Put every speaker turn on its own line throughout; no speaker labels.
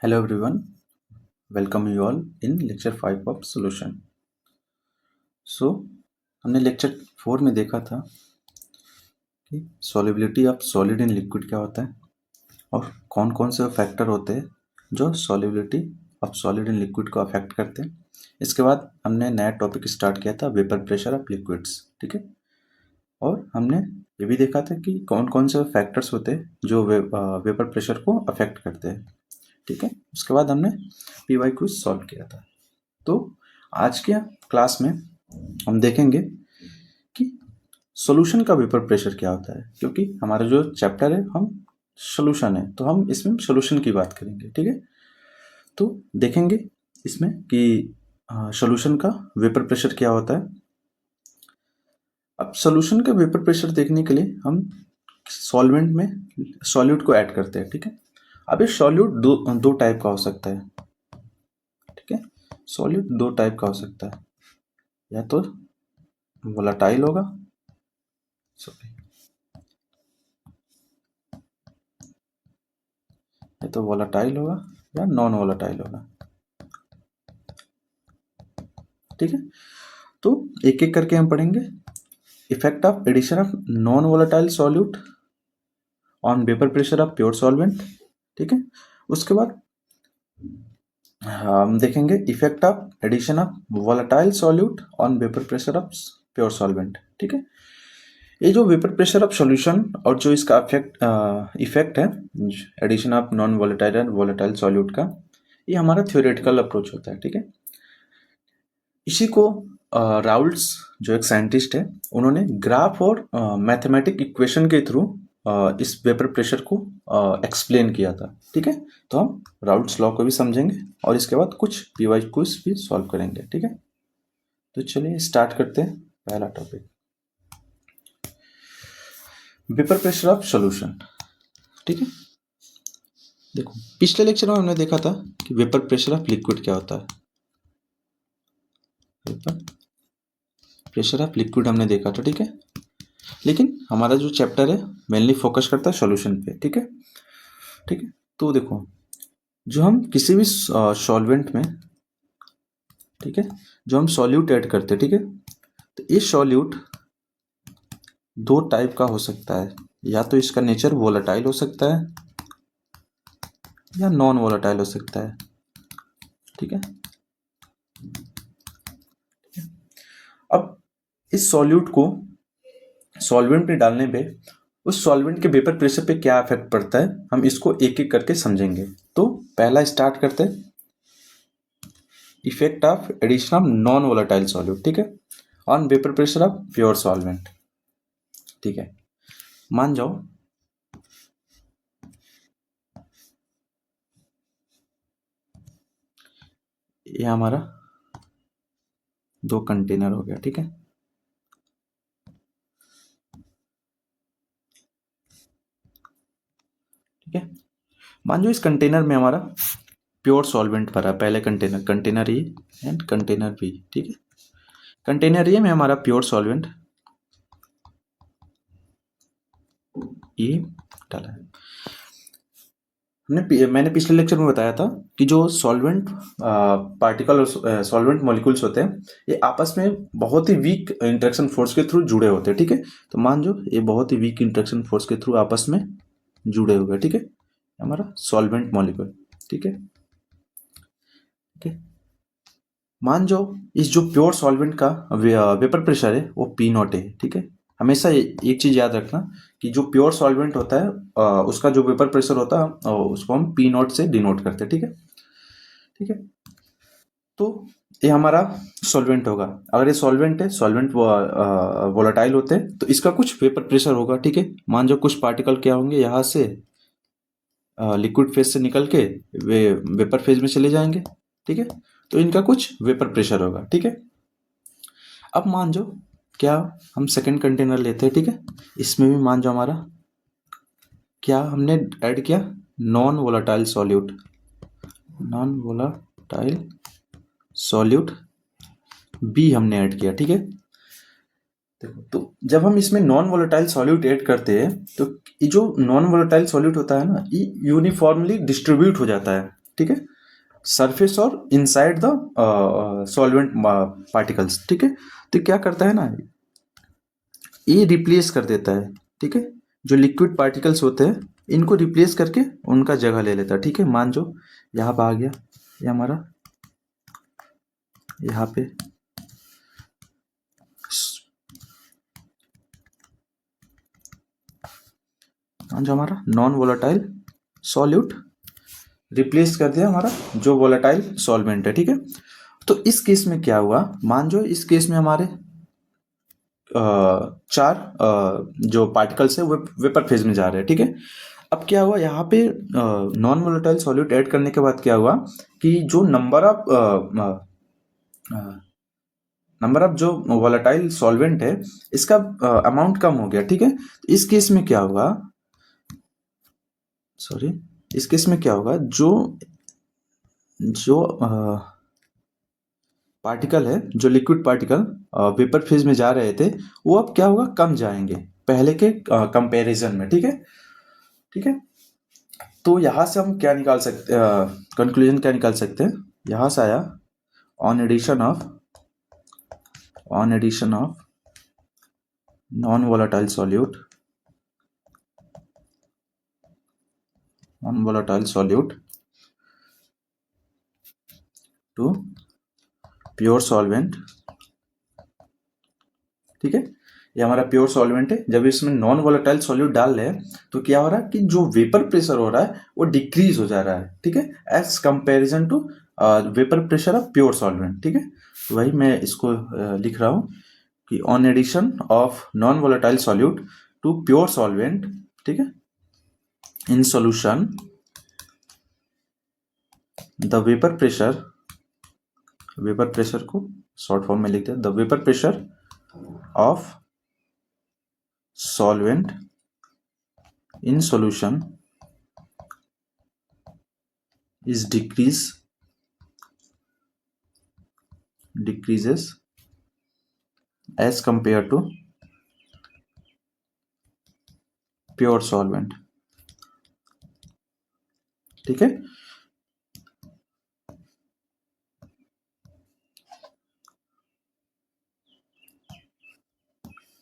Hello everyone, welcome you all in lecture 5 of solution. So हमने lecture 4 में देखा था कि solubility of solid in liquid क्या होता है और कौन कौन से फैक्टर होते हैं जो solubility of solid in liquid को अफेक्ट करते हैं। इसके बाद हमने नया टॉपिक स्टार्ट किया था वेपर प्रेशर ऑफ लिक्विड्स, ठीक है। और हमने ये भी देखा था कि कौन कौन से फैक्टर्स होते हैं जो वेपर प्रेशर को अफेक्ट करते हैं, ठीक है। उसके बाद हमने पीवाई क्विज सॉल्व किया था। तो आज के क्लास में हम देखेंगे कि सॉल्यूशन का वेपर प्रेशर क्या होता है, क्योंकि हमारा जो चैप्टर है हम सॉल्यूशन है, तो हम इसमें सॉल्यूशन की बात करेंगे, ठीक है। तो देखेंगे इसमें कि सॉल्यूशन का वेपर प्रेशर क्या होता है। अब सॉल्यूशन का वेपर प्रेशर देखने के लिए हम सॉल्वेंट में सॉल्यूट को ऐड करते हैं, ठीक है। अब ये सॉल्यूट दो टाइप का हो सकता है, ठीक है। सॉल्यूट दो टाइप का हो सकता है, या तो वोलाटाइल होगा, सॉरी, या तो वोलाटाइल होगा या नॉन वोलाटाइल होगा, ठीक है। तो एक एक करके हम पढ़ेंगे। Effect of addition of non volatile solute on vapour pressure of pure solvent, ठीक है। उसके बाद हम देखेंगे effect of addition of volatile solute on vapour pressure of pure solvent, ठीक है। ये जो वेपर प्रेशर ऑफ सॉल्यूशन और जो इसका इफेक्ट है addition of non volatile and volatile solute का, ये हमारा थ्योरेटिकल अप्रोच होता है, ठीक है। इसी को राउल्ट्स जो एक साइंटिस्ट है, उन्होंने ग्राफ और मैथमेटिक इक्वेशन के थ्रू इस वेपर प्रेशर को एक्सप्लेन किया था, ठीक है। तो हम राउल्ट्स लॉ को भी समझेंगे और इसके बाद कुछ पीवाई क्विज भी सॉल्व करेंगे, ठीक है। तो चलिए स्टार्ट करते हैं पहला topic, vapour pressure of solution, ठीक है। देखो पिछले लेक्चर में हमने देखा था कि वेपर प्रेशर ऑफ लिक्विड क्या होता है। वेपर प्रेशर ऑफ लिक्विड हमने देखा था, ठीक है। लेकिन हमारा जो चैप्टर है मेनली फोकस करता है सॉल्यूशन पे, ठीक है, ठीक है। तो देखो जो हम किसी भी सॉल्वेंट में, ठीक है, जो हम सॉल्यूट ऐड करते हैं, ठीक है, तो ये सॉल्यूट दो टाइप का हो सकता है, या तो इसका नेचर वोलेटाइल हो सकता है या नॉन वोलेटाइल हो सकता है, ठीक है। अब इस सॉल्यूट को सॉल्वेंट में डालने पे उस सॉल्वेंट के वेपर प्रेशर पे क्या इफेक्ट पड़ता है, हम इसको एक एक करके समझेंगे। तो पहला स्टार्ट करते हैं, effect of addition of non volatile solute, ठीक है, on vapour pressure of pure solvent, ठीक है। मान जाओ ये हमारा दो कंटेनर हो गया, ठीक है। ठीक है, मान लो इस कंटेनर में हमारा प्योर सॉल्वेंट भरा, पहले container A and container B, ठीक है। कंटेनर ए में हमारा प्योर सॉल्वेंट ये डाला है। मैंने पिछले लेक्चर में बताया था कि जो सॉल्वेंट पार्टिकल और सॉल्वेंट मॉलिक्यूल्स होते हैं, ये आपस में बहुत ही वीक इंटरेक्शन फोर्स के थ्रू जुड़े होते हैं, ठीक है। तो मान जो ये बहुत ही वीक इंटरेक्शन फोर्स के थ्रू आपस में जुड़े हुए, ठीक है, हमारा सॉल्वेंट मॉलिक्यूल, ठीक है, ठीक है। मान जो इस जो प्योर सॉल्वेंट का वेपर प्रेशर है वो पी नॉट है, ठीक है। हमेशा एक चीज याद रखना कि जो प्योर सॉल्वेंट होता है उसका जो वेपर प्रेशर होता है उसको हम पी नॉट से डिनोट करते हैं, ठीक है, ठीक है। तो ये हमारा सॉल्वेंट होगा। अगर ये सॉल्वेंट है, सॉल्वेंट वोलेटाइल होते हैं, तो इसका कुछ वेपर प्रेशर होगा, ठीक है। मान जो कुछ पार्टिकल क्या होंगे, यहाँ से लिक्विड फेज से निकल के वे वेपर फेज में चले जाएंगे, ठीक है। तो इनका कुछ वेपर प्रेशर होगा, ठीक है। अब मान जो क्या हम सेकंड कंटेनर लेते हैं, ठीक है, इसमें भी मान जो हमारा क्या हमने ऐड किया, non volatile solute, non volatile solute B हमने ऐड किया, ठीक है। देखो तो जब हम इसमें नॉन वोलेटाइल सॉल्यूट ऐड करते हैं, तो ये जो नॉन वोलेटाइल सॉल्यूट होता है ना, ये यूनिफॉर्मली डिस्ट्रीब्यूट हो जाता है, ठीक है, सरफेस और इनसाइड द सॉल्वेंट पार्टिकल्स, ठीक है। तो क्या करता है ना, ये रिप्लेस कर देता है, ठीक है, जो लिक्विड पार्टिकल्स होते हैं इनको रिप्लेस करके उनका जगह ले लेता है, ठीक है। मान जो यहाँ पे आ गया, ये हमारा यहाँ पे जो हमारा नॉन वोलेटाइल सॉल्यूट रिप्लेस कर दिया हमारा जो वोलेटाइल सॉल्वेंट है, ठीक है। तो इस केस में क्या हुआ, मान जो इस केस में हमारे चार जो पार्टिकल्स है वो वेपर फेज में जा रहे हैं, ठीक है। अब क्या हुआ यहाँ पे, नॉन वोलेटाइल सॉल्यूट ऐड करने के बाद क्या हुआ कि जो नंबर ऑफ जो वोलेटाइल सॉल्वेंट है इसका अमाउंट कम हो गया, ठीक है। तो इस केस में क्या होगा, सॉरी, इस केस में क्या होगा, जो जो पार्टिकल है, जो लिक्विड पार्टिकल वेपर फेज में जा रहे थे वो अब क्या होगा, कम जाएंगे पहले के कंपैरिजन में, ठीक है, ठीक है। तो यहाँ से हम क्या निकाल सकते, कंक्लूजन क्या निकाल सकते हैं, यहाँ से आया on addition of non volatile solute to pure solvent, ठीक है। ये हमारा प्योर सॉल्वेंट है, जब इसमें नॉन वोलेटाइल सॉल्यूट डाल रहे हैं तो क्या हो रहा है कि जो वेपर प्रेशर हो रहा है वो डिक्रीज हो जा रहा है, ठीक है, as comparison to vapour pressure of pure solvent, ठीक है। तो वही मैं इसको लिख रहा हूँ कि on addition of non volatile solute to pure solvent, ठीक है, in solution the vapour pressure को शॉर्ट फॉर्म में लिखते हैं, the vapour pressure of solvent in solution is decreases as compared to pure solvent, ठीक है।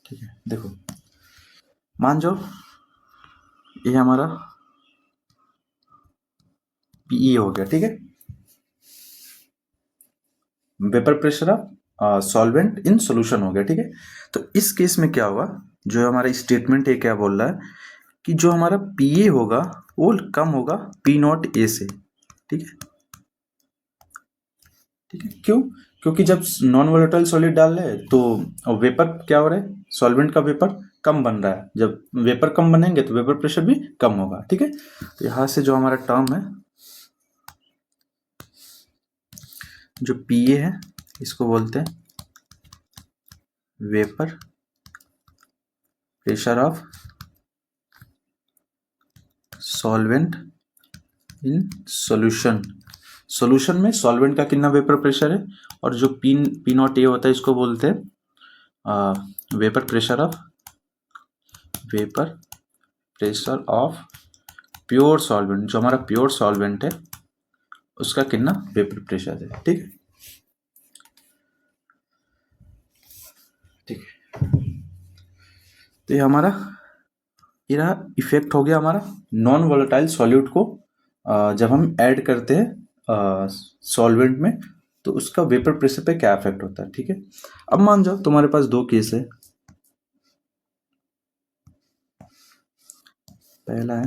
ठीक है, देखो मान जाओ ये हमारा पीई हो गया, ठीक है, vapour pressure of solvent in solution हो गया, ठीक है। तो इस केस में क्या होगा, जो हमारा स्टेटमेंट है क्या बोल रहा है कि जो हमारा पीए होगा वो कम होगा पी नॉट ए से, ठीक है, ठीक है। क्यों, क्योंकि जब नॉन वोलेटाइल सॉलिड डाल रहे हैं तो वेपर क्या हो रहा है, सॉल्वेंट का वेपर कम बन रहा है, जब वेपर कम बनेंगे तो वेपर प्रेशर भी कम होगा, ठीक है। तो यहाँ से जो हमारा टर्म है, जो पीए है इसको बोलते हैं vapour pressure of solvent in solution में सॉल्वेंट का कितना वेपर प्रेशर है, और जो पी नॉट ए होता है इसको बोलते हैं vapour pressure of pure solvent, जो हमारा प्योर सॉल्वेंट है उसका कितना वेपर प्रेशर है, ठीक है, ठीक है। तो ये हमारा इफेक्ट हो गया हमारा नॉन वोलेटाइल सॉल्यूट को जब हम ऐड करते हैं सॉल्वेंट में तो उसका वेपर प्रेशर पे क्या इफेक्ट होता है, ठीक है। अब मान जाओ तुम्हारे पास दो केस है, पहला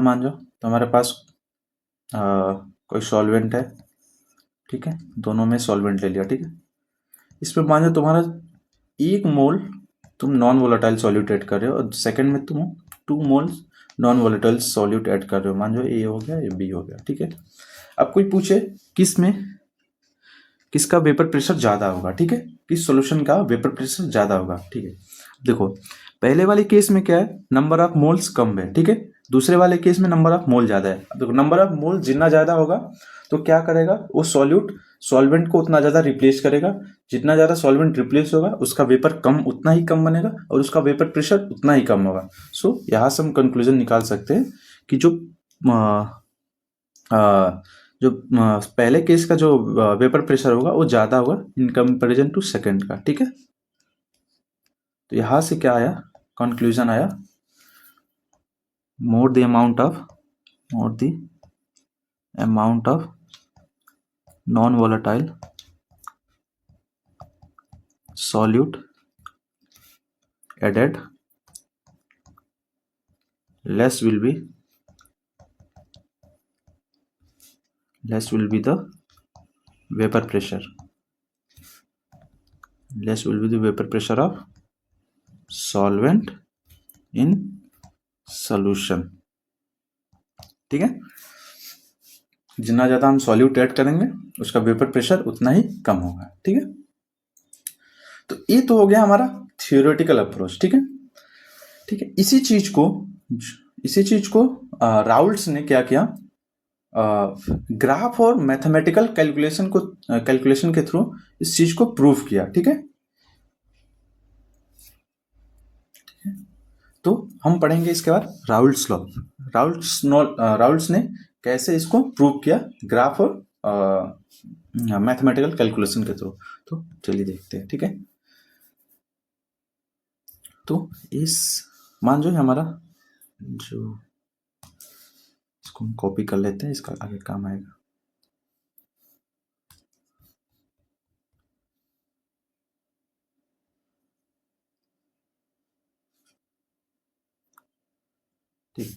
मान जाओ तुम्हारे पास कोई सॉल्वेंट है, ठीक है, दोनों में सॉल्वेंट ले लिया, ठीक है। इसमें मान जाओ तुम्हारा 1 मोल तुम नॉन वोलेटाइल सॉल्यूट ऐड कर रहे हो और सेकंड में तुम 2 मोल नॉन वोलेटाइल सॉल्यूट ऐड कर रहे हो, मान जाओ ए हो गया, ये बी हो गया, ठीक है। अब कोई पूछे किसका वेपर प्रेशर ज़्यादा होगा, ठीक है, किस सॉल्यूशन का वेपर प्रेशर ज़्यादा होगा, ठीक है। देखो पहले वाले केस में क्या है, नंबर ऑफ मोल्स कम है, ठीक है, दूसरे वाले केस में नंबर ऑफ मोल ज़्यादा है। अब देखो नंबर ऑफ मोल जितना ज़्यादा होगा तो क्या करेगा वो सॉल्वेंट को उतना ज़्यादा रिप्लेस करेगा, जितना ज़्यादा सॉल्वेंट रिप्लेस होगा उसका वेपर कम उतना ही कम बनेगा और उसका वेपर प्रेशर उतना ही कम होगा। सो यहाँ से हम कंक्लूजन निकाल सकते हैं कि पहले केस का जो वेपर प्रेशर होगा वो ज़्यादा होगा इन कंपेरिजन टू सेकेंड का। ठीक है, तो यहाँ से क्या आया, कंक्लूजन आया, more the amount of non volatile solute added, less will be the vapor pressure, of solvent in solution। ठीक है, जितना ज़्यादा हम सॉल्यूट ऐड करेंगे उसका वेपर प्रेशर उतना ही कम होगा। ठीक है, तो ये तो हो गया हमारा थियोरेटिकल अप्रोच। ठीक है, इसी चीज को राउल्ट्स ने क्या किया, ग्राफ और मैथमेटिकल कैलकुलेशन के थ्रू इस चीज को प्रूव किया। ठीक है, तो हम पढ़ेंगे इसके बाद राउल्ट्स लॉ। राउल्ट्स ने कैसे इसको प्रूव किया ग्राफ और मैथमेटिकल कैलकुलेशन के थ्रू। तो चलिए देखते हैं। ठीक है, तो इस मान जो है हमारा जो, इसको हम कॉपी कर लेते हैं, इसका आगे काम आएगा। ठीक,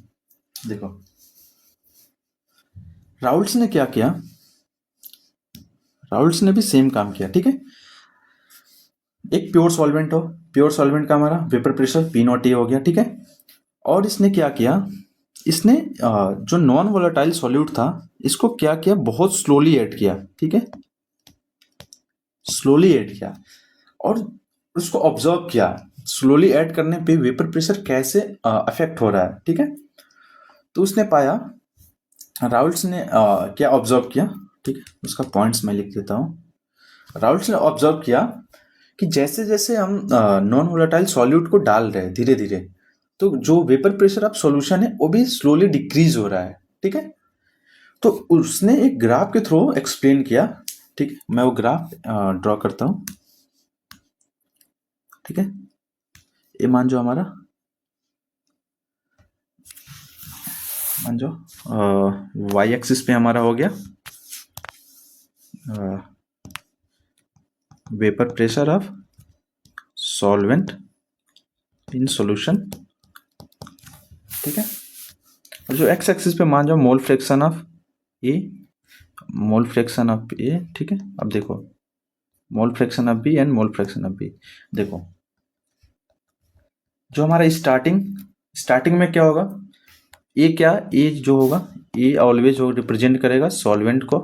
देखो राउल्ट्स ने क्या किया, राउल्ट्स ने भी सेम काम किया। ठीक है, एक प्योर सॉल्वेंट का हमारा वेपर प्रेशर P0 हो गया। ठीक है, और इसने क्या किया, इसने जो नॉन वोलेटाइल सॉल्यूट था इसको क्या किया, बहुत स्लोली ऐड किया। ठीक है, स्लोली ऐड किया और उसको ऑब्जर्व किया, स्लोली ऐड करने पे वेपर प्रेशर कैसे अफेक्ट हो रहा है। ठीक है, तो उसने पाया, राउल्ट्स ने क्या ऑब्जर्व किया। ठीक है, उसका पॉइंट्स मैं लिख देता हूँ। राउल्ट्स ने ऑब्जर्व किया कि जैसे जैसे हम नॉन वोलेटाइल सॉल्यूट को डाल रहे हैं धीरे धीरे, तो जो वेपर प्रेशर ऑफ सॉल्यूशन है वो भी स्लोली डिक्रीज हो रहा है। ठीक है, तो उसने एक ग्राफ के थ्रू एक्सप्लेन किया। ठीक है, मैं वो ग्राफ ड्रॉ करता हूँ। ठीक है, ये मान जो हमारा वाई एक्सिस पे हमारा हो गया vapour pressure of solvent in solution. ठीक है, और जो एक्स एक्सिस पे मान जाओ मोल फ्रैक्शन ऑफ ए, ठीक है, अब देखो mole fraction of B and mole fraction of B. देखो जो हमारा स्टार्टिंग में क्या होगा, ए जो होगा, ए ऑलवेज वो रिप्रेजेंट करेगा सॉल्वेंट को,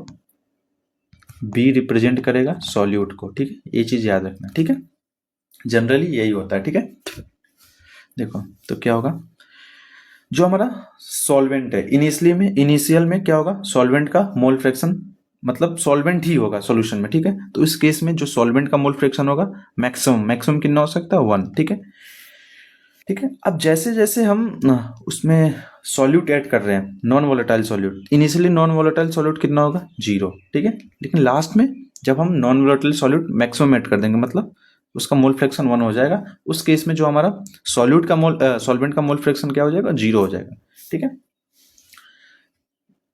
बी रिप्रेजेंट करेगा सॉल्यूट को। ठीक है, ये चीज याद रखना। ठीक है, जनरली यही होता है। ठीक है, देखो तो क्या होगा, जो हमारा सॉल्वेंट है इनिशियल में क्या होगा, सॉल्वेंट का मोल फ्रैक्शन, मतलब सॉल्वेंट ही होगा सॉल्यूशन में। ठीक है, तो इस केस में जो सॉल्वेंट का मोल फ्रैक्शन होगा मैक्सिमम कितना हो सकता है 1। ठीक है, अब जैसे जैसे हम उसमें सॉल्यूट ऐड कर रहे हैं, non volatile solute, initially non volatile solute कितना होगा 0। ठीक है, लेकिन लास्ट में जब हम non volatile solute maximum add कर देंगे, मतलब उसका मोल फ्रैक्शन 1 हो जाएगा, उस केस में जो हमारा सॉल्वेंट का मोल फ्रैक्शन क्या हो जाएगा, 0 हो जाएगा। ठीक है,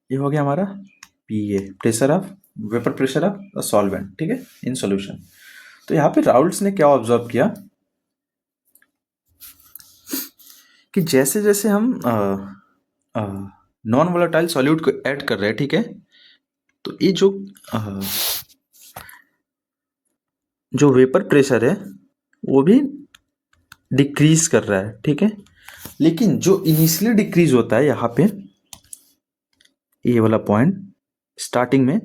ये हो गया हमारा PA, vapour pressure of solvent. ठीक है, इन सॉल्यूशन। तो यहाँ पे राउल्ट्स ने क्या ऑब्जर्व किया कि जैसे जैसे हम नॉन वोलेटाइल सॉल्यूट को ऐड कर रहे हैं, ठीक है, तो ये जो वेपर प्रेशर है वो भी डिक्रीज कर रहा है। ठीक है, लेकिन जो इनिशियली डिक्रीज होता है यहाँ पे, ये वाला पॉइंट स्टार्टिंग में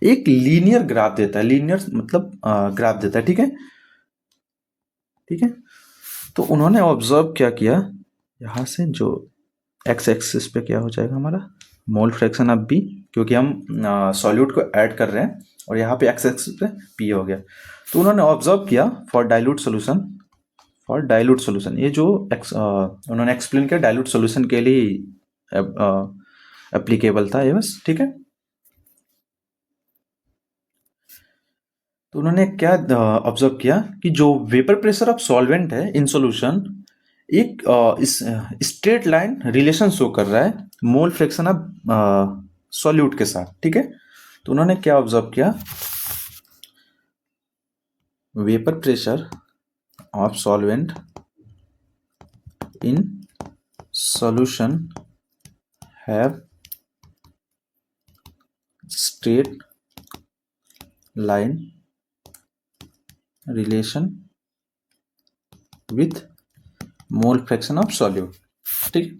एक लीनियर ग्राफ देता है, लीनियर मतलब ग्राफ देता है। ठीक है, तो उन्होंने ऑब्जर्व क्या किया, यहाँ से जो एक्स एक्सिस पे क्या हो जाएगा हमारा मोल फ्रैक्शन ऑफ बी, क्योंकि हम सॉल्यूट को ऐड कर रहे हैं और यहाँ पे एक्स एक्सिस पे पी हो गया। तो उन्होंने ऑब्जर्व किया फॉर डाइल्यूट सोल्यूशन ये जो उन्होंने एक्सप्लेन किया डाइल्यूट सोल्यूशन के लिए एप्लीकेबल था ये बस, ठीक है। तो उन्होंने क्या ऑब्जर्व किया कि जो वेपर प्रेशर ऑफ सॉल्वेंट है इन सॉल्यूशन एक इस स्ट्रेट लाइन रिलेशन शो कर रहा है मोल फ्रैक्शन ऑफ सॉल्यूट के साथ, ठीक है। तो उन्होंने क्या ऑब्जर्व किया, vapour pressure of solvent in solution have straight line relation with mole fraction of solute, ठीक।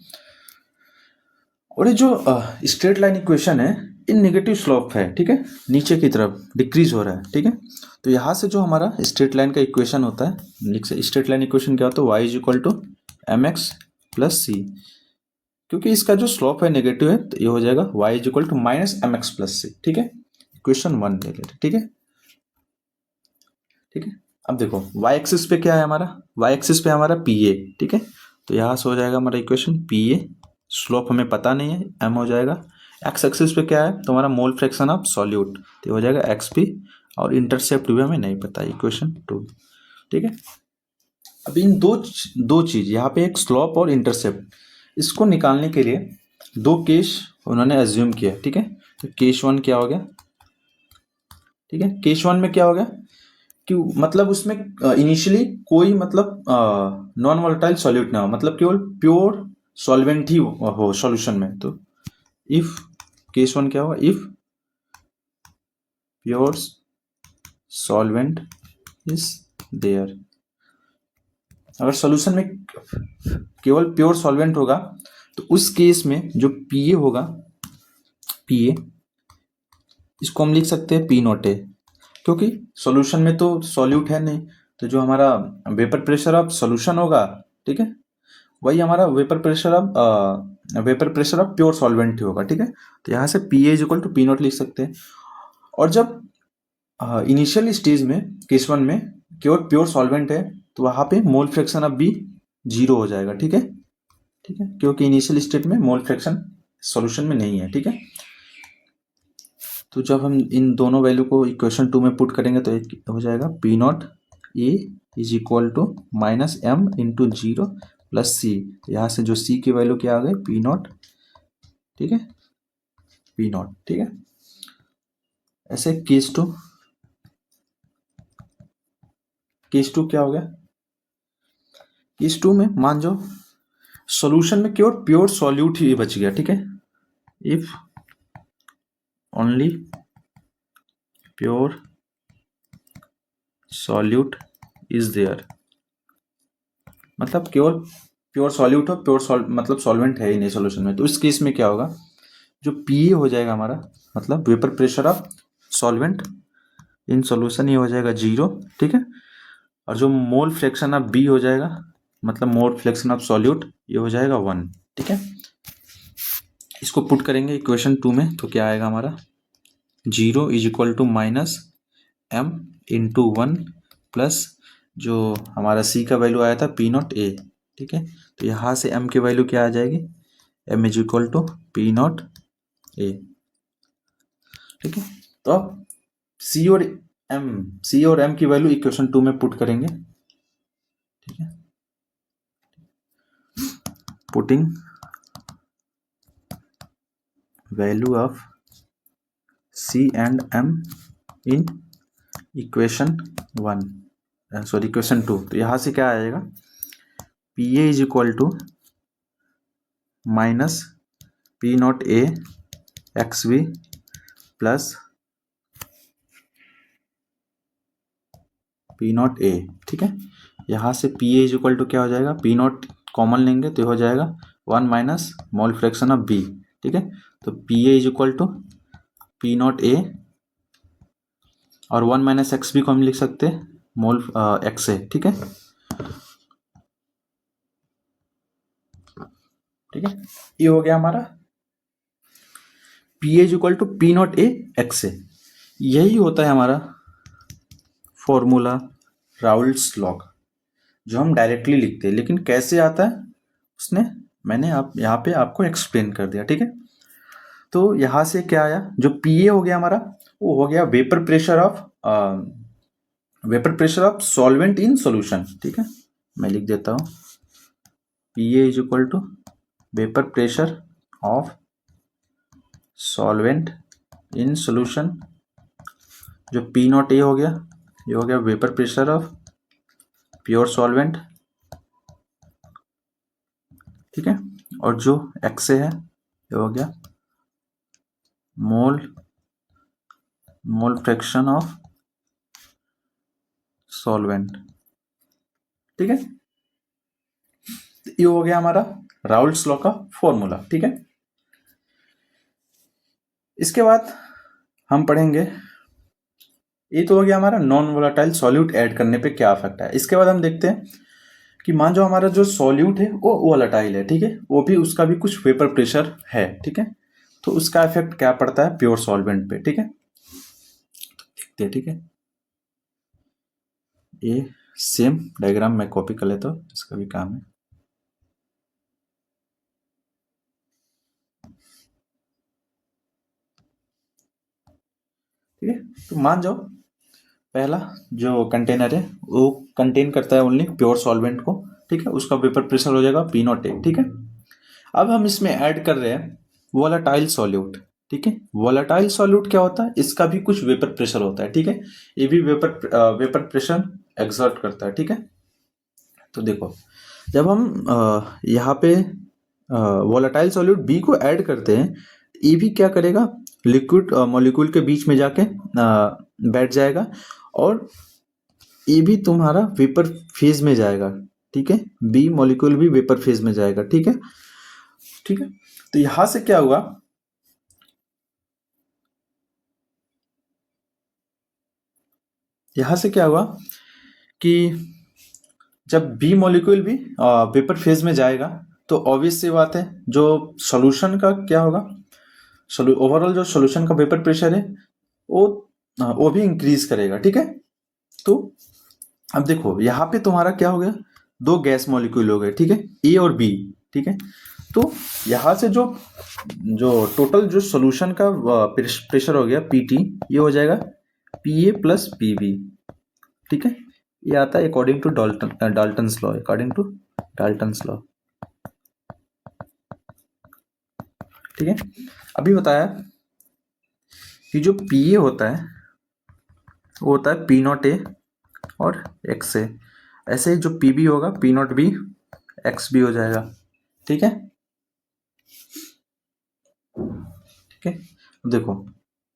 और ये जो स्ट्रेट लाइन इक्वेशन है इन नेगेटिव स्लोप है, ठीक है, नीचे की तरफ डिक्रीज हो रहा है, ठीक है। तो यहाँ से जो हमारा स्ट्रेट लाइन का इक्वेशन होता है, स्ट्रेट लाइन इक्वेशन क्या होता है, y is equal to M X plus C. क्योंकि इसका जो स्लोप है नेगेटिव है तो ये हो जाएगा y is equal to minus M X plus C, ठीक है। इक्वेशन 1 ले लेते, ठीक है, ठीक है। अब देखो y एक्सिस पे क्या है हमारा, y एक्सिस पे हमारा पी ए, ठीक है। तो यहाँ से हो जाएगा हमारा इक्वेशन पी ए, स्लोप हमें पता नहीं है, m हो जाएगा। x एक्सिस पे क्या है तो हमारा मोल फ्रैक्शन ऑफ सॉल्यूट, तो हो जाएगा एक्स पी, और इंटरसेप्ट भी हमें नहीं पता, इक्वेशन 2, ठीक है। अब इन दो चीज यहाँ पे एक स्लोप और इंटरसेप्ट, इसको निकालने के लिए दो केस उन्होंने एज्यूम किया, ठीक है। तो केस 1 क्या हो गया, ठीक है। केस 1 में क्या हो गया कि मतलब उसमें इनिशियली कोई मतलब नॉन वोलेटाइल सॉल्यूट ना हो, मतलब केवल प्योर सॉल्वेंट ही हो सॉल्यूशन में। तो इफ केस 1 क्या होगा, if pure solvent is there, अगर सॉल्यूशन में केवल प्योर सॉल्वेंट होगा तो उस केस में जो पीए होगा, पीए इसको हम लिख सकते हैं पी नॉट ए, क्योंकि सॉल्यूशन में तो सॉल्यूट है नहीं, तो जो हमारा वेपर प्रेशर ऑफ सॉल्यूशन होगा, ठीक है, वही हमारा vapour pressure of pure solvent ही होगा, ठीक है। तो यहाँ से P A is equal to P naught लिख सकते हैं। और जब इनिशियल स्टेज में केस 1 में केवल प्योर सॉल्वेंट है तो वहाँ पे मोल फ्रैक्शन ऑफ बी 0 हो जाएगा, ठीक है, ठीक है, क्योंकि इनिशियल स्टेट में मोल फ्रैक्शन सॉल्यूशन में नहीं है, ठीक है। तो जब हम इन दोनों वैल्यू को इक्वेशन 2 में पुट करेंगे तो हो जाएगा P naught A is equal to minus M into 0 plus C. यहाँ से जो सी की वैल्यू क्या आ गई, पी नॉट, ठीक है, पी नॉट, ठीक है। ऐसे केस 2 क्या हो गया, केस 2 में मान जो सॉल्यूशन में केवल प्योर सॉल्यूट ही बच गया, ठीक है। If only pure solute is there, मतलब केवल प्योर सॉल्यूट हो, मतलब सॉल्वेंट है ही नहीं सॉल्यूशन में, तो इस केस में क्या होगा, जो पी हो जाएगा हमारा, मतलब vapour pressure of solvent in solution ये हो जाएगा 0, ठीक है। और जो मोल फ्रैक्शन ऑफ बी हो जाएगा, मतलब मोल फ्रैक्शन ऑफ सॉल्यूट ये हो जाएगा 1, ठीक है। इसको पुट करेंगे इक्वेशन 2 में तो क्या आएगा हमारा, 0 is equal to minus M into 1 plus जो हमारा सी का वैल्यू आया था पी नॉट ए, ठीक है। तो यहाँ से एम की वैल्यू क्या आ जाएगी, M is equal to P naught A, ठीक है। तो अब सी और एम की वैल्यू इक्वेशन 2 में पुट करेंगे, ठीक है। Putting value of C and M in equation 2, तो यहाँ से क्या आएगा, P A is equal to minus P naught A X V plus P naught A, ठीक है। यहाँ से P A is equal to क्या हो जाएगा, पी नॉट कॉमन लेंगे तो हो जाएगा 1 minus mole fraction of B, ठीक है। तो P A is equal to P naught A और 1 माइनस एक्स बी को हम लिख सकते हैं मोल एक्स ए, ठीक है, ठीक है। ये हो गया हमारा P A is equal to P naught A X A. यही होता है हमारा फॉर्मूला राउल्ट्स लॉ का, जो हम डायरेक्टली लिखते हैं, लेकिन कैसे आता है उसने मैंने आप यहाँ पे आपको एक्सप्लेन कर दिया, ठीक है। तो यहाँ से क्या आया, जो पी ए हो गया हमारा, वो हो गया vapour pressure of solvent in solution, ठीक है। मैं लिख देता हूँ P A is equal to vapour pressure of solvent in solution. जो पी नॉट ए हो गया, ये हो गया vapour pressure of pure solvent, ठीक है। और जो एक्स ए है ये हो गया मोल फ्रैक्शन ऑफ सॉल्वेंट, ठीक है। ये हो गया हमारा राउल्ट्स लॉ का फॉर्मूला, ठीक है। इसके बाद हम पढ़ेंगे, ये तो हो गया हमारा नॉन वोलेटाइल सॉल्यूट ऐड करने पे क्या इफेक्ट है। इसके बाद हम देखते हैं कि मान जो हमारा जो सॉल्यूट है वो वोलेटाइल है, ठीक है, वो भी उसका भी कुछ वेपर प्रेशर है, ठीक है। तो उसका इफेक्ट क्या पड़ता है प्योर सॉल्वेंट पे, ठीक है। देखते हैं, ठीक है। ये सेम डायग्राम मैं कॉपी कर लेता हूँ, इसका भी काम है। ठीक है, तो मान जाओ पहला जो कंटेनर है वो कंटेन करता है ओनली प्योर सॉल्वेंट को, ठीक है। उसका वेपर प्रेशर हो जाएगा पी नॉट ए, ठीक है। अब हम इसमें ऐड कर रहे हैं वोलेटाइल सॉल्यूट, ठीक है। वोलेटाइल सॉल्यूट क्या होता है, इसका भी कुछ वेपर प्रेशर होता है, ठीक है। ये भी वेपर प्रेशर एक्सर्ट करता है, ठीक है। तो देखो, जब हम यहाँ पे वोलेटाइल सॉल्यूट बी को ऐड करते हैं, ये भी क्या करेगा, लिक्विड मॉलिक्यूल के बीच में जाके बैठ जाएगा, और ये भी तुम्हारा वेपर फेज में जाएगा, ठीक है। बी मॉलिक्यूल भी वेपर फेज में जाएगा, ठीक है, ठीक है। तो यहां से क्या हुआ, यहां से क्या हुआ कि जब बी मॉलिक्यूल भी वेपर फेज में जाएगा, तो ऑब्वियस सी बात है जो सॉल्यूशन का क्या होगा, ओवरऑल जो सॉल्यूशन का वेपर प्रेशर है वो भी इंक्रीज करेगा, ठीक है। तो अब देखो यहाँ पे तुम्हारा क्या हो गया, दो गैस मॉलिक्यूल हो गए, ठीक है, ए और बी, ठीक है। तो यहाँ से जो जो टोटल जो सॉल्यूशन का प्रेशर हो गया पीटी, ये हो जाएगा P A plus P B, ठीक है। ये आता है according to Dalton's law, according to Dalton's law, ठीक है। अभी बताया कि जो पी ए होता है वो होता है पी नॉट ए और एक्स ए, ऐसे ही जो पी बी होगा P naught B X B हो जाएगा, ठीक है, ठीक है। देखो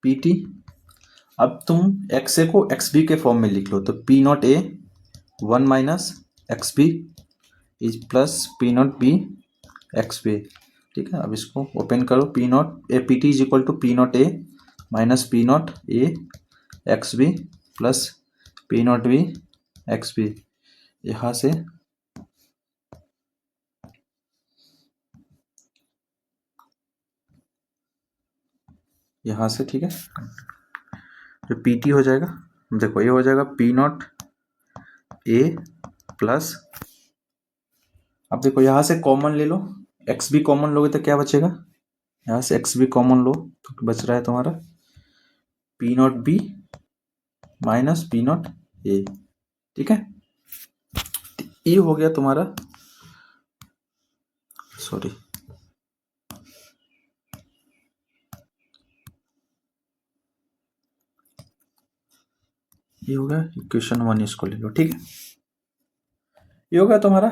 पी टी, अब तुम एक्स ए को एक्स बी के फॉर्म में लिख लो, तो P naught A 1 minus X B is plus P naught B X B, ठीक है। अब इसको ओपन करो, P naught A P T is equal to P naught A minus P naught A X B plus P naught B X B, यहाँ से यहाँ से, ठीक है। जो पी टी हो जाएगा, देखो ये हो जाएगा पी नॉट ए प्लस, अब देखो यहाँ से कॉमन ले लो, एक्स बी कॉमन लोगे तो क्या बचेगा, यहाँ से एक्स बी कॉमन लो तो बच रहा है तुम्हारा P naught B minus P naught A, ठीक है। ये हो गया तुम्हारा, सॉरी ये हो गया इक्वेशन 1, इसको ले लो, ठीक है। ये हो गया तुम्हारा,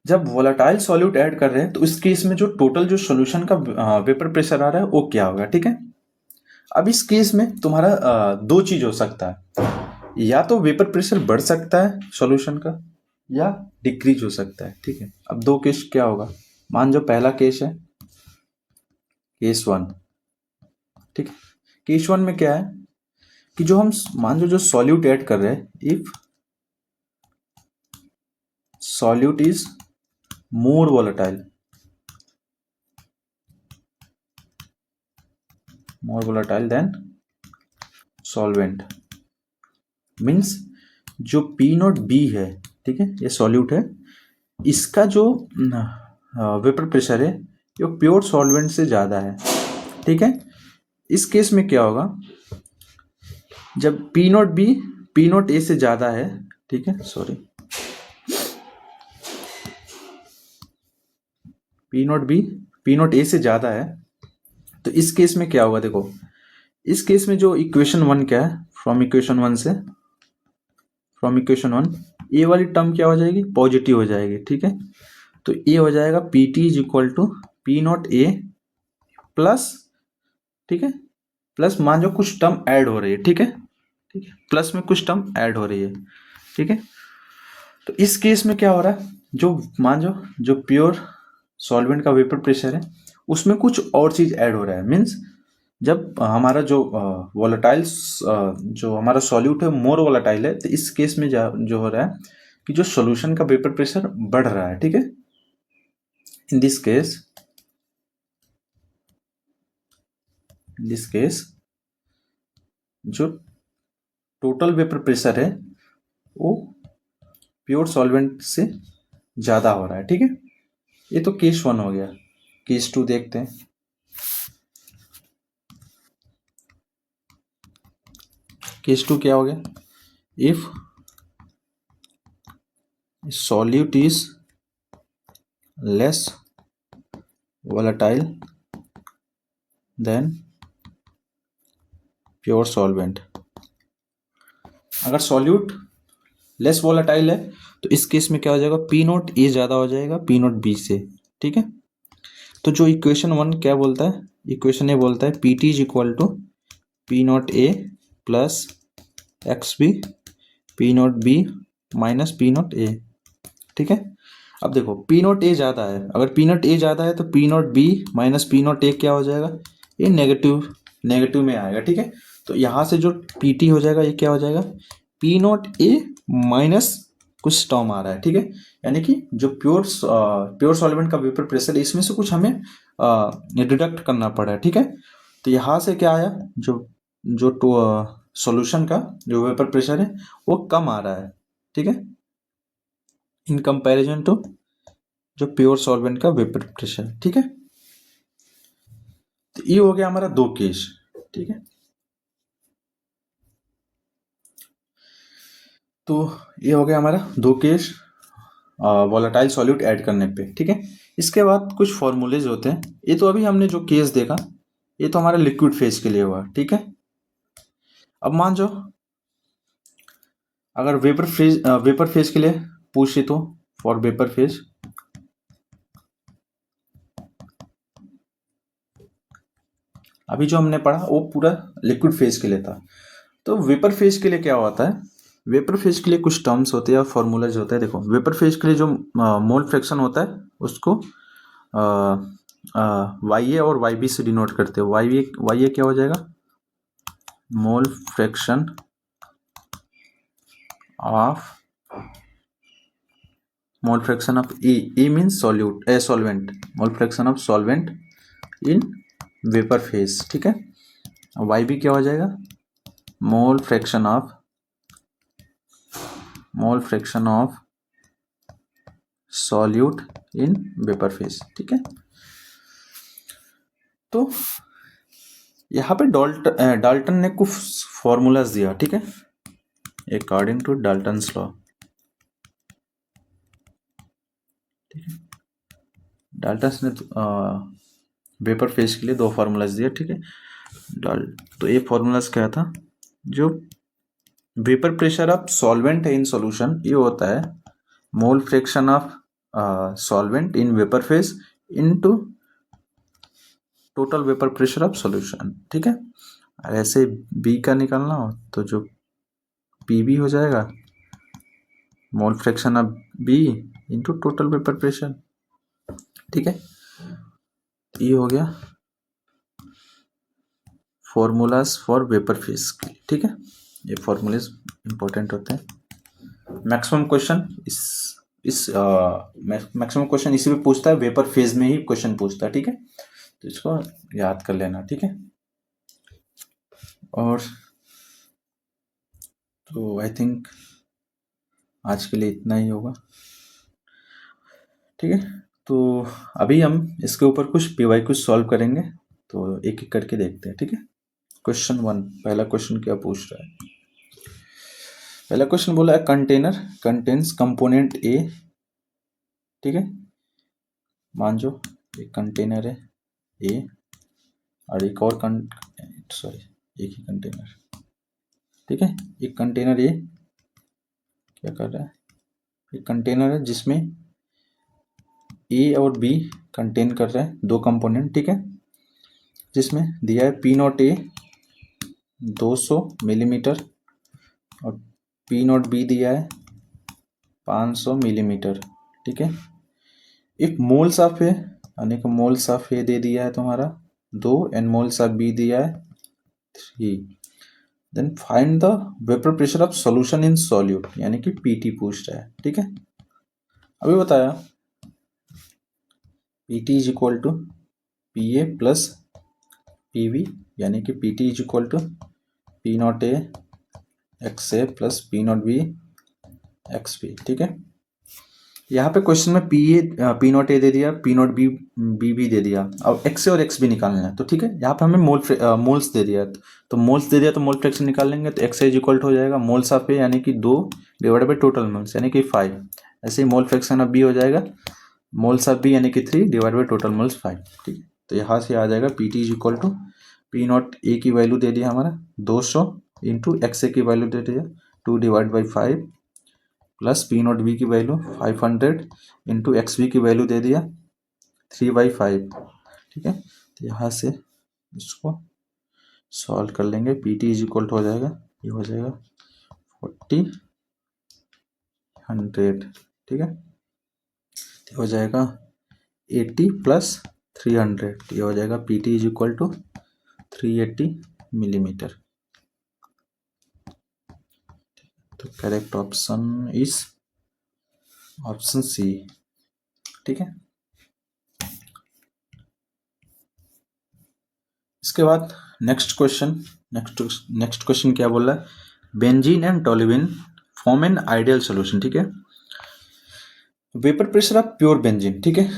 जब वोलेटाइल सॉल्यूट ऐड कर रहे हैं तो इस केस में जो टोटल जो सॉल्यूशन का वेपर प्रेशर आ रहा है वो क्या होगा, ठीक है। अब इस केस में तुम्हारा दो चीज हो सकता है, या तो वेपर प्रेशर बढ़ सकता है सॉल्यूशन का, या डिक्रीज हो सकता है, ठीक है। अब दो केस क्या होगा, मान जो पहला केस है केस 1, ठीक है। केस 1 में क्या है कि जो हम मान जो सॉल्यूट ऐड कर रहे हैं, if solute is more volatile, more volatile than solvent means जो पी नॉट बी है, ठीक है, ये सॉल्यूट है, इसका जो वेपर प्रेशर है ये प्योर सॉल्वेंट से ज़्यादा है, ठीक है। इस केस में क्या होगा, जब P naught B P naught ए से ज़्यादा है, ठीक है, sorry, P naught B P naught ए से ज़्यादा है, तो इस केस में क्या होगा, देखो इस केस में जो इक्वेशन वन क्या है, फ्रॉम इक्वेशन वन ए वाली टर्म क्या हो जाएगी, पॉजिटिव हो जाएगी, ठीक है। तो ए हो जाएगा P T is equal to P naught A plus, ठीक है, प्लस मान लो कुछ टर्म ऐड हो रही है, ठीक है, ठीक है, प्लस में कुछ टर्म ऐड हो रही है, ठीक है। तो इस केस में क्या हो रहा है, जो मान लो जो प्योर सॉल्वेंट का वेपर प्रेशर है उसमें कुछ और चीज ऐड हो रहा है, मीन्स जब हमारा जो वोलेटाइल जो हमारा सॉल्यूट है मोर वोलेटाइल है, तो इस केस में जो हो रहा है कि जो सॉल्यूशन का वेपर प्रेशर बढ़ रहा है, ठीक है। इन दिस केस जो टोटल वेपर प्रेशर है वो प्योर सॉल्वेंट से ज़्यादा हो रहा है, ठीक है। ये तो केस वन हो गया। केस टू देखते हैं। केस टू क्या हो गया, if solute is less volatile then pure solvent. अगर सॉल्यूट लेस वोलाटाइल है तो इस केस में क्या हो जाएगा, पी नोट ए ज़्यादा हो जाएगा पी नोट बी से, ठीक है। तो जो इक्वेशन वन क्या बोलता है, इक्वेशन ए बोलता है P T is equal to P naught A plus X B P naught B minus P naught A, ठीक है। अब देखो पी नोट ए ज़्यादा है, अगर पी नोट ए ज़्यादा है तो P naught B minus P naught A क्या हो जाएगा, ये नेगेटिव में आएगा, ठीक है। तो यहाँ से जो पी टी हो जाएगा ये क्या हो जाएगा, पी नोट ए माइनस कुछ टर्म आ रहा है, ठीक है। यानी कि जो प्योर सॉल्वेंट का वेपर प्रेशर है इसमें से कुछ हमें डिडक्ट करना पड़ा है, ठीक है। तो यहाँ से क्या आया, जो जो सॉल्यूशन का जो वेपर प्रेशर है वो कम आ रहा है, ठीक है, इन कंपैरिजन टू जो प्योर सॉल्वेंट का वेपर प्रेशर, ठीक है। तो ये हो गया हमारा दो केस, ठीक है। तो ये हो गया हमारा दो केस वोलेटाइल सॉल्यूट ऐड करने पे, ठीक है। इसके बाद कुछ फॉर्मूलेज होते हैं। ये तो अभी हमने जो केस देखा ये तो हमारा लिक्विड फेज के लिए हुआ, ठीक है। अब मान जाओ अगर वेपर फेज के लिए पूछे तो फॉर वेपर फेज, अभी जो हमने पढ़ा वो पूरा लिक्विड फेज के लिए था। तो वेपर फेज के लिए क्या होता है, वेपर फेज के लिए कुछ टर्म्स होते हैं और फॉर्मूलाज होते हैं। देखो वेपर फेज के लिए जो मोल फ्रैक्शन होता है उसको वाई ए और वाई बी से डिनोट करते हो। वाई ए क्या हो जाएगा, mole fraction of A means solvent, mole fraction of solvent in vapour phase, ठीक है। वाई बी क्या हो जाएगा, mole fraction of solute in vapour phase, ठीक है। तो यहाँ पे डाल्टन ने कुछ फॉर्मूलाज दिया, ठीक है, अकॉर्डिंग टू डाल्टन्स लॉ, ठीक है। डाल्टन्स ने वेपर फेज के लिए दो फार्मूलाज दिया, ठीक है। तो ये फार्मूलाज क्या था, जो वेपर प्रेशर ऑफ सॉल्वेंट है इन सॉल्यूशन ये होता है मोल fraction of solvent in vapour phase into total vapour pressure of solution, ठीक है। और ऐसे बी का निकालना हो तो जो पी बी हो जाएगा mole fraction of B into total vapour pressure, ठीक है। ये हो गया फॉर्मूलाज फॉर वेपर फेज के लिए, ठीक है। ये फॉर्मूलाज इंपॉर्टेंट होते हैं। मैक्सिमम क्वेश्चन मैक्सिमम क्वेश्चन इसी पे पूछता है, वेपर फेज में ही क्वेश्चन पूछता है, ठीक है। तो इसको याद कर लेना, ठीक है। और तो आई थिंक आज के लिए इतना ही होगा, ठीक है। तो अभी हम इसके ऊपर कुछ पीवाई कुछ सॉल्व करेंगे, तो एक एक करके देखते हैं, ठीक है। क्वेश्चन 1, पहला क्वेश्चन क्या पूछ रहा है। पहला क्वेश्चन बोला है कंटेनर कंटेन्स कंपोनेंट ए, ठीक है। मान जो एक कंटेनर है ए और एक और एक ही कंटेनर, ठीक है। एक कंटेनर ए क्या कर रहा है, एक कंटेनर है जिसमें ए और बी कंटेन कर रहा है, दो कंपोनेंट, ठीक है। जिसमें दिया है पी नॉट ए 200 मिलीमीटर और पी नॉट बी दिया है 500 मिलीमीटर, ठीक है। एक मोल्स ऑफ ए यानी कि मोल्स ऑफ ए दे दिया है तुम्हारा 2 एंड मोल्स ऑफ बी दिया है 3। Then find the vapour pressure of solution in solute यानी कि पीटी पूछ रहा है, ठीक है। अभी बताया P T is equal to P A plus P V यानी कि P T is equal to P naught A X A plus P naught B X B, ठीक है। यहाँ पे क्वेश्चन में पी नॉट ए दे दिया, पी नॉट बी बी भी दे दिया, अब एक्स ए और एक्स बी निकालना है, तो ठीक है। यहाँ पे हमें मोल्स दे दिया, तो मोल्स दे दिया तो मोल फ्रैक्शन निकाल लेंगे, तो X A is equal to हो जाएगा मोल्स ऑफ ए यानी कि 2 डिवाइडेड बाई टोटल मोल्स यानी कि 5। ऐसे ही मोल फ्रैक्शन ऑफ बी हो जाएगा मोल्स ऑफ बी यानी कि 3 डिवाइड बाई टोटल मोल्स 5, ठीक है। तो यहाँ से आ जाएगा P T is equal to P naught A की वैल्यू दे दिया हमारा 200 इंटू एक्स ए की वैल्यू दे दिया 2 divide by 5 plus P naught B की वैल्यू 500 इंटू एक्स बी की वैल्यू दे दिया 3/5, ठीक है। तो यहाँ से इसको सॉल्व कर लेंगे, पी टी इज इक्वल हो जाएगा, ये हो जाएगा 40 100, ठीक है। ये हो जाएगा 80 प्लस 300, ये हो जाएगा P T is equal to 380 millimetre. तो correct option is option C, ठीक है। इसके बाद नेक्स्ट क्वेश्चन क्या बोल रहा है, benzene and toluene form an ideal solution, ठीक है। Vapour pressure of pure benzene, ठीक है।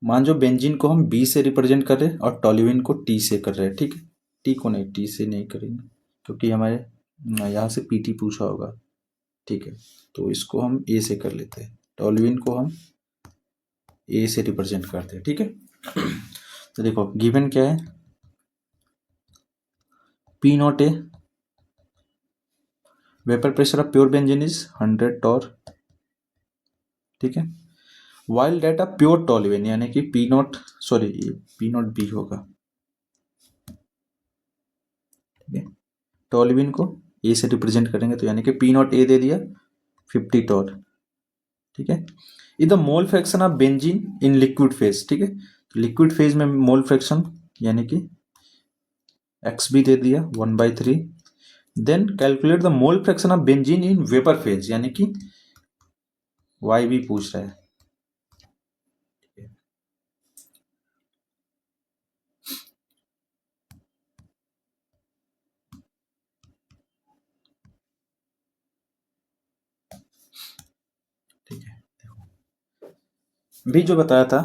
मान जो बेंजीन को हम बी से रिप्रेजेंट कर रहे हैं और टोल्यूइन को टी से कर रहे हैं, ठीक है। टी को नहीं, टी से नहीं करेंगे क्योंकि हमारे यहाँ से पीटी पूछा होगा, ठीक है। तो इसको हम ए से कर लेते हैं, टोल्यूइन को हम ए से रिप्रेजेंट करते हैं, ठीक है। तो देखो गिवन क्या है, P naught A vapour pressure of pure benzene is 100 torr, ठीक है। वाइल डेटा प्योर टोल्यूइन यानी कि पी नॉट बी होगा, ठीक है। टोल्यूइन को ए से रिप्रेजेंट करेंगे तो यानी कि पी नॉट ए दे दिया 50 टॉर, ठीक है। The mole fraction of benzene in liquid phase, ठीक है। तो लिक्विड फेज में मोल फ्रैक्शन यानी कि एक्स बी दे दिया 1/3। Then calculate the mole fraction of benzene in vapour phase यानी कि वाई बी पूछ रहा है, ठीक है। भी जो बताया था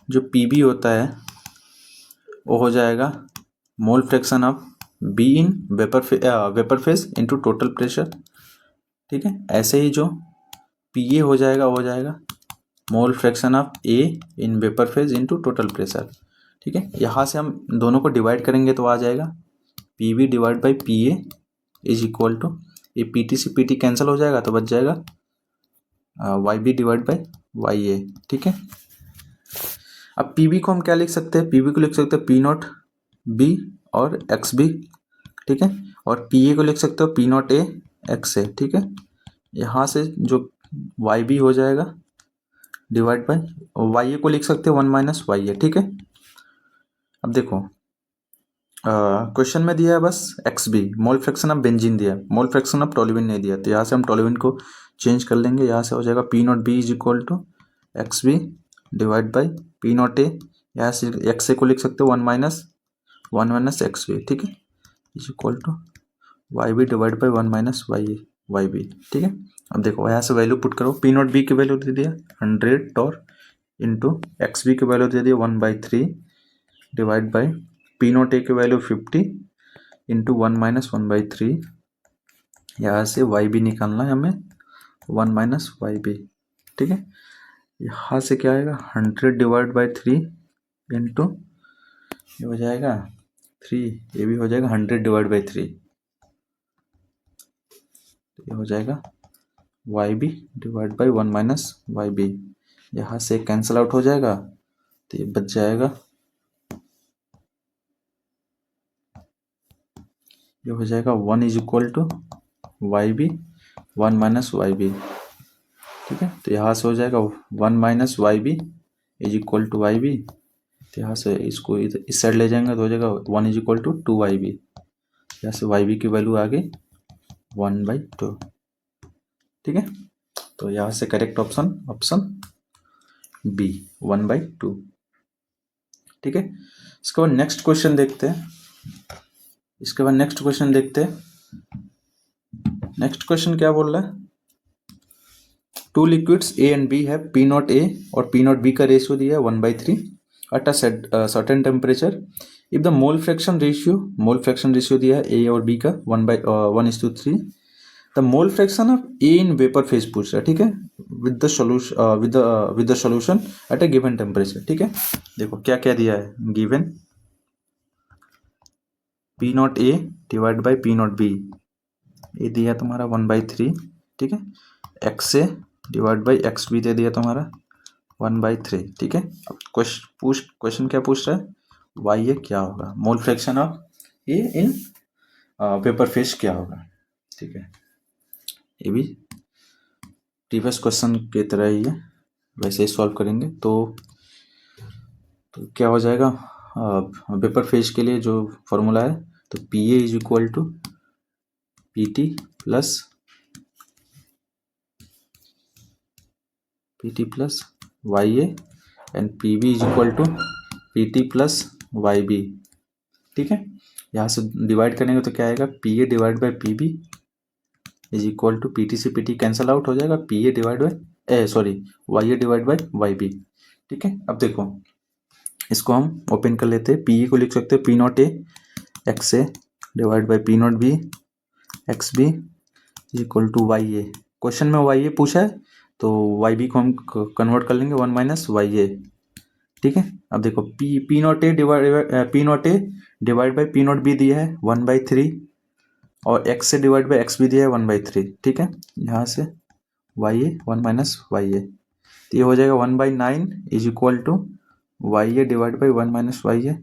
जो पी बी होता है वो हो जाएगा mole fraction of be in vapour phase into total pressure, ठीक है। ऐसे ही जो पी ए हो जाएगा वो हो जाएगा mole fraction of A in vapour phase into total pressure, ठीक है। यहाँ से हम दोनों को डिवाइड करेंगे तो आ जाएगा P B divide by P A is equal to, ये पी टी से पी टी कैंसिल हो जाएगा तो बच जाएगा Y B divide by Y A, ठीक है। अब पी बी को हम क्या लिख सकते हैं, पी बी को लिख सकते हैं पी नॉट बी और एक्स बी, ठीक है। और पी ए को लिख सकते हो P naught A X A, ठीक है। यहाँ से जो वाई बी हो जाएगा डिवाइड बाई वाई ए को लिख सकते हो 1 माइनस वाई ए, ठीक है। अब देखो क्वेश्चन में दिया है बस X B, mole fraction of benzene दिया है, मोल फ्रैक्शन ऑफ टोल्यूइन नहीं दिया, तो यहाँ से हम टोल्यूइन को चेंज कर लेंगे। यहाँ से हो जाएगा P naught B is equal to X B divide by P naught A, यहाँ से एक्स ए को लिख सकते हो 1 माइनस एक्स बी, ठीक है। Is equal to Y B divide by 1 minus Y B. ठीक है, अब देखो यहाँ से वैल्यू पुट करो, पी नॉट बी की वैल्यू दे दिया 100 और इंटू एक्स बी की वैल्यू दे दिया 1/3 divide by P naught A की वैल्यू 50 इंटू 1 माइनस 1/3। यहाँ से वाई बी निकालना है हमें 1 माइनस वाई बी। ठीक है, यहाँ से क्या आएगा 100 डिवाइड बाई 3 इंटू ये हो जाएगा 3, ये भी हो जाएगा 100 डिवाइड बाई 3, तो ये हो जाएगा Y B divide by 1 minus Y B. यहाँ से कैंसिल आउट हो जाएगा तो ये बच जाएगा, ये हो जाएगा 1 is equal to Y B 1 minus Y B. ठीक है, तो यहाँ से हो जाएगा 1 minus Y B is equal to Y B. तो यहाँ से इसको इस साइड ले जाएंगे तो हो जाएगा 1 is equal to 2 Y B. यहाँ से वाई बी की वैल्यू आ गई 1/2। ठीक है, तो यहाँ से करेक्ट ऑप्शन बी 1/2। ठीक है, इसके बाद नेक्स्ट क्वेश्चन देखते हैं। नेक्स्ट क्वेश्चन क्या बोल रहा है, two liquids A and B है, पी नॉट ए और पी नॉट बी का रेशियो दिया है 1/3 at a certain temperature. If the mole fraction ratio दिया है ए और बी का 1:3। The mole fraction of A in vapour phase पूछ रहा है। ठीक है, with the solution at a given temperature. ठीक है, देखो क्या क्या दिया है, given P naught A divide by P naught B, ये दिया तुम्हारा 1/3। ठीक है, X A divide by X B दे दिया तुम्हारा 1/3। ठीक है, अब क्वेश्चन क्या पूछ रहा है, वाई ए क्या होगा, मोल fraction of A in vapour phase क्या होगा। ठीक है, ये भी प्रीवियस क्वेश्चन की तरह ही है, वैसे ही सॉल्व करेंगे। तो क्या हो जाएगा, वेपर फेज के लिए जो फॉर्मूला है, तो P A is equal to P T plus Y A and P B is equal to P T plus Y B. ठीक है, यहाँ से डिवाइड करेंगे तो क्या आएगा, P A divide by P B is equal to P T से P T cancel out हो जाएगा, P A divide by Y A divide by Y B. ठीक है, अब देखो इसको हम ओपन कर लेते हैं, पी ए को लिख सकते हैं P naught A X A divide by P naught B X B is equal to Y A. Question में वाई ए पूछा है तो वाई बी को हम कन्वर्ट कर लेंगे 1 माइनस वाई ए। ठीक है, अब देखो P naught A divide by P naught B दिया है 1/3 और एक्स से डिवाइड बाई एक्स भी दिया है 1/3। ठीक है, यहाँ से Y A 1 minus Y A, तो ये हो जाएगा 1/9 is equal to Y A divide by 1 minus Y A.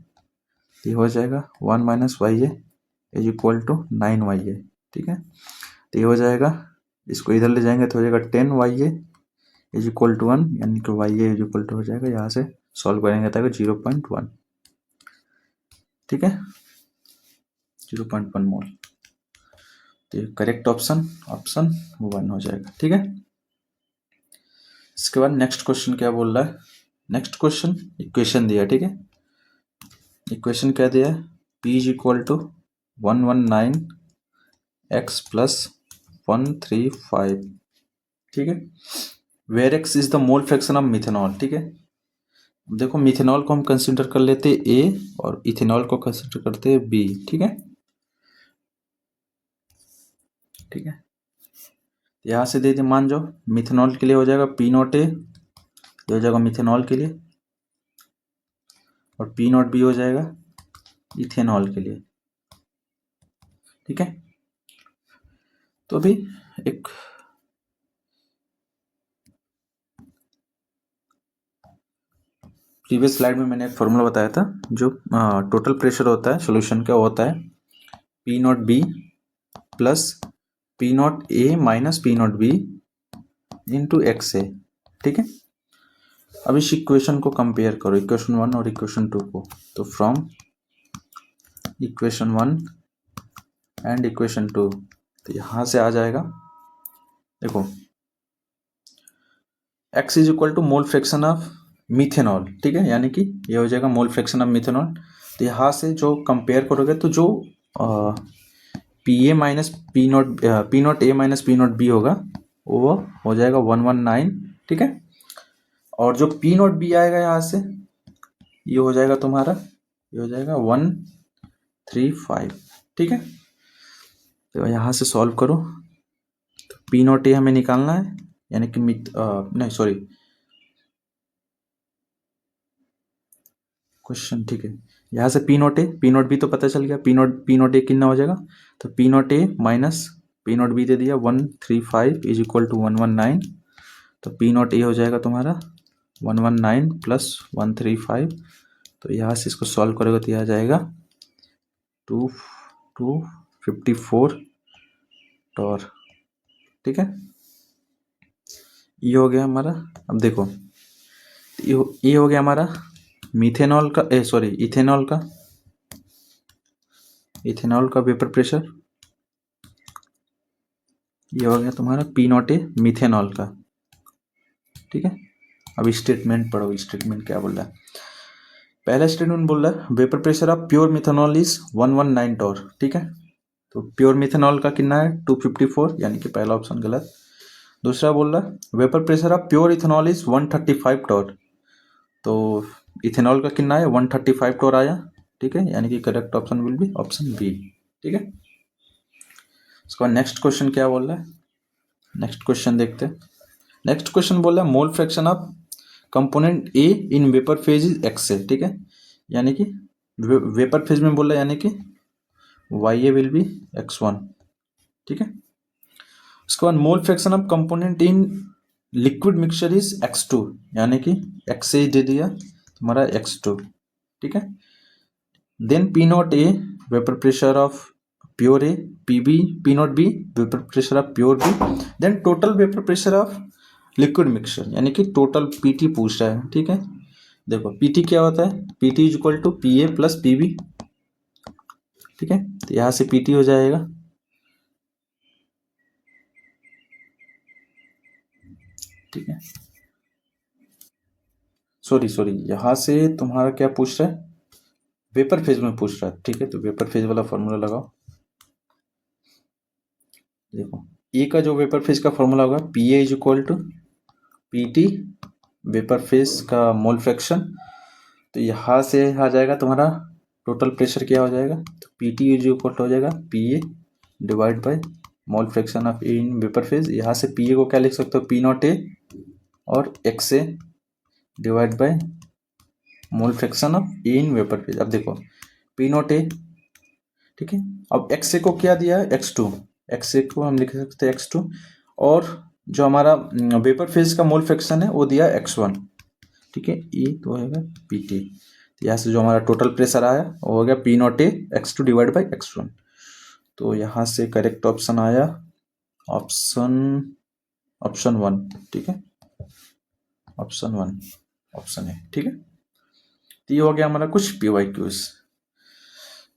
ये हो जाएगा 1 minus Y A is equal to 9 Y A. ठीक है, तो ये हो जाएगा, इसको इधर ले जाएंगे तो हो जाएगा 10 Y A is equal to 1, यानी कि Y A is equal to हो जाएगा, यहाँ से सॉल्व करेंगे तक 0.1। ठीक है, 0.1 मोल, तो करेक्ट ऑप्शन 1 हो जाएगा। ठीक है, इसके बाद नेक्स्ट क्वेश्चन क्या बोल रहा है, नेक्स्ट क्वेश्चन इक्वेशन दिया। ठीक है, इक्वेशन क्या दिया है, P is equal to 119 x plus 135। ठीक है, where x is the mole fraction of methanol. ठीक है, देखो मिथेनॉल को हम कंसिडर कर लेते हैं A और इथेनॉल को कंसिडर करते हैं B। ठीक है, ठीक है, यहाँ से दे दे, मान जाओ मिथेनॉल के लिए हो जाएगा P नॉट ए, ये हो जाएगा मिथेनॉल के लिए, और P नॉट B हो जाएगा इथेनॉल के लिए। ठीक है, तो अभी एक प्रीवियस स्लाइड में मैंने एक फॉर्मूला बताया था, जो टोटल प्रेशर होता है सॉल्यूशन का, वो होता है P naught B plus P naught A minus P naught B into X A. ठीक है, अब इस इक्वेशन को कंपेयर करो, इक्वेशन 1 और इक्वेशन 2 को, तो फ्रॉम इक्वेशन 1 एंड इक्वेशन 2, तो यहाँ से आ जाएगा, देखो x is equal to mole fraction of methanol. ठीक है, यानी कि ये हो जाएगा मोल फ्रैक्शन ऑफ मिथेनॉल। तो यहाँ से जो कंपेयर करोगे, तो जो P A minus P naught A minus P naught B होगा, वो हो जाएगा 119, ठीक है। और जो पी नॉट बी आएगा यहाँ से, ये हो जाएगा तुम्हारा, ये हो जाएगा 135, ठीक है। तो यहाँ से सॉल्व करो, तो पी नॉट ए हमें निकालना है, यानी कि नहीं सॉरी, क्वेश्चन, ठीक है। यहाँ से P naught A P naught B तो पता चल गया, पी नॉट ए कितना हो जाएगा, तो P naught A minus P naught B दे दिया 135 इज इक्वल टू 119, तो पी नॉट ए हो जाएगा तुम्हारा 119 प्लस 135, तो यहाँ से इसको सॉल्व करोगे तो यह आ जाएगा 254 टॉर, ठीक है। ये हो गया हमारा। अब देखो, ये हो गया हमारा मिथेनॉल का, सॉरी इथेनॉल का वेपर प्रेशर। ये हो गया तुम्हारा पी नॉट ए मिथेनॉल का, ठीक है। अब स्टेटमेंट पढ़ो, स्टेटमेंट क्या बोल रहा है। पहला स्टेटमेंट बोल रहा है vapour pressure of pure methanol is 119 torr, ठीक है। तो प्योर मिथेनॉल का कितना है 254, यानी कि पहला ऑप्शन गलत। दूसरा बोल रहा है vapour pressure of pure ethanol is 135 torr, तो इथेनॉल का कितना है 135 टॉर आया, ठीक है, यानी कि correct option will be option B, ठीक है। इसका नेक्स्ट क्वेश्चन क्या बोल रहा है, नेक्स्ट क्वेश्चन देखते हैं। नेक्स्ट क्वेश्चन बोल रहा है मोल fraction of component A in vapour phase is x है, ठीक है, यानी कि वेपर फेज में बोल रहा है, यानी कि Y A will be x1, ठीक है। उसके बाद मोल fraction of component in liquid mixture is x2, यानी कि एक्स ए दे दिया तुम्हारा x2, ठीक है। Then P naught A vapour pressure of pure A, P naught B vapour pressure of pure B, then total vapour pressure of liquid mixture, यानी कि total PT पूछ रहा है, ठीक है। देखो पीटी क्या होता है, P T is equal to P A plus P B, ठीक है। तो यहां से पीटी हो जाएगा, ठीक है। सॉरी यहां से तुम्हारा क्या पूछ रहा है, वेपर फेज में पूछ रहा है, ठीक है। तो वेपर फेज वाला फॉर्मूला लगाओ। देखो ए का जो वेपर फेज का फॉर्मूला होगा P A is equal to P T vapour phase का मोल फ्रैक्शन, तो यहाँ से आ जाएगा तुम्हारा टोटल प्रेशर क्या हो जाएगा, तो पी टी इज इक्वल हो जाएगा P A divide by mole fraction of A in vapour phase. यहाँ से पी ए को क्या लिख सकते हो, पी नॉट ए और x A divide by mole fraction of A in vapour phase. अब देखो पी नॉट ए, ठीक है। अब एक्स ए को क्या दिया है x2, एक्स ए को हम लिख सकते हैं x2, और जो हमारा वेपर फेज का मोल फ्रैक्शन है वो दिया x1, ठीक है। ये तो होगा पी टी, यहाँ से जो हमारा टोटल प्रेशर आया वो हो गया P naught A x2 divide by x1, तो यहाँ से करेक्ट ऑप्शन आया ऑप्शन 1, ठीक है, ऑप्शन 1 ऑप्शन है, ठीक है। तो ये हो गया हमारा कुछ PYQs।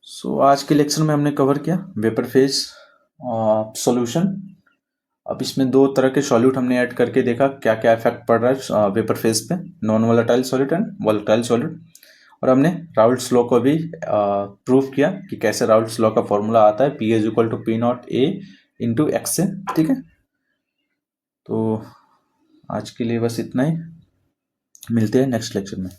सो आज के लेक्चर में हमने कवर किया वेपर फेज सॉल्यूशन। अब इसमें दो तरह के सॉल्यूट हमने ऐड करके देखा क्या क्या इफेक्ट पड़ रहा है वेपर फेज पे, non volatile solute and volatile solute. और हमने राउल्ट्स लॉ को भी प्रूव किया कि कैसे राउल्ट्स लॉ का फॉर्मूला आता है, P is equal to P naught A into X से, ठीक है। तो आज के लिए बस इतना ही, मिलते हैं नेक्स्ट लेक्चर में।